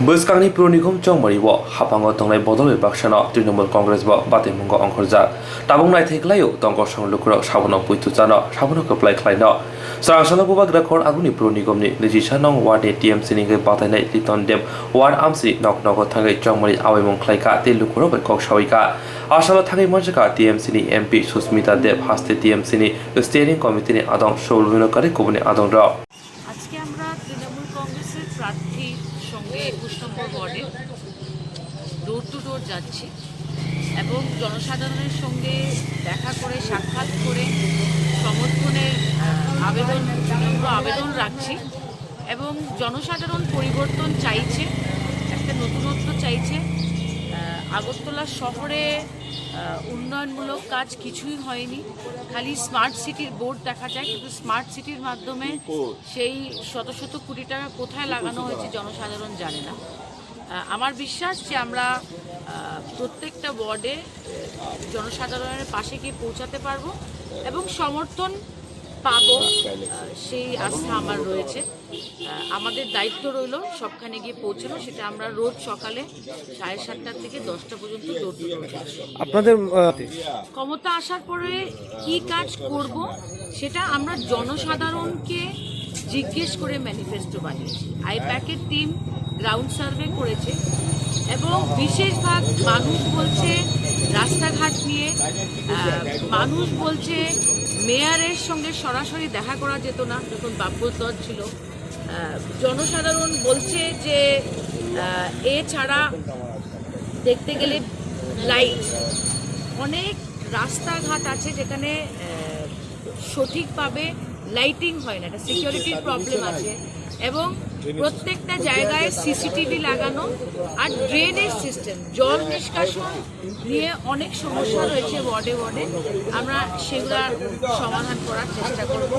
Boskangi Pronikum Chongmari wo hapango tonglai bodol baksano Trinamool Congress bo batemungo angkhorja tabungnai theklayo tongko sanglukro sabono puitu jano sabono koplai khlaino sarasana bubak rakhor aguni Pronikumni Lejisa nong ward TMC ni ge batainai Liton Dem ward amsi nok nogo thangai Chongmari awaimung khlaika te lukro bai kok sawika asalo thangai monjaka TMC ni MP Susmita Dev haste TMC ni steering committee ni adong solvino kare kobuni adong ro আজকে আমরা তৃণমূল কংগ্রেসের প্রার্থীর সঙ্গে ২১ নম্বর ওয়ার্ডে door to ডোর যাচ্ছি এবং জনসাধারণের সঙ্গে দেখা করে সাক্ষাৎ করে সমর্থনের আবেদন রাখছি এবং জনসাধারণ পরিবর্তন চাইছে, একটা নতুনত্ব চাইছে। আগরতলা শহরে উন্নয়নমূলক কাজ কিছুই হয়নি, খালি স্মার্ট সিটির বোর্ড দেখা যায়, কিন্তু স্মার্ট সিটির মাধ্যমে সেই শত শত কোটি টাকা কোথায় লাগানো হয়েছে জনসাধারণ জানে না। আমার বিশ্বাস যে আমরা প্রত্যেকটা ওয়ার্ডে জনসাধারণের পাশে গিয়ে পৌঁছাতে পারবো এবং সমর্থন পাবো, সেই আস্থা আমার রয়েছে। আমাদের দায়িত্ব রইল সবখানে গিয়ে পৌঁছানো, সেটা আমরা রোজ সকালে 7:30 থেকে 10টা পর্যন্ত দৌড় আপনাদের ক্ষমতা আসার পরে কি কাজ করব সেটা আমরা জনসাধারণকে জিজ্ঞেস করে ম্যানিফেস্টো বানিয়েছি। আইপ্যাকের টিম গ্রাউন্ড সার্ভে করেছে এবং বেশিরভাগ মানুষ বলছে রাস্তাঘাট নিয়ে, মানুষ বলছে মেয়রের সঙ্গে সরাসরি দেখা করা যেত না যখন বাপ্যস্তর ছিল, জনসাধারণ বলছে যে এছাড়া দেখতে গেলে লাইট, অনেক রাস্তাঘাট আছে যেখানে সঠিকভাবে লাইটিং হয় না, একটা সিকিউরিটির প্রবলেম আছে এবং প্রত্যেকটা জায়গায় সিসিটিভি লাগানো আর ড্রেনেজ সিস্টেম, জল নিষ্কাশন নিয়ে অনেক সমস্যা রয়েছে ওয়ার্ডে ওয়ার্ডে। আমরা সেগুলোর সমাধান করার চেষ্টা করব।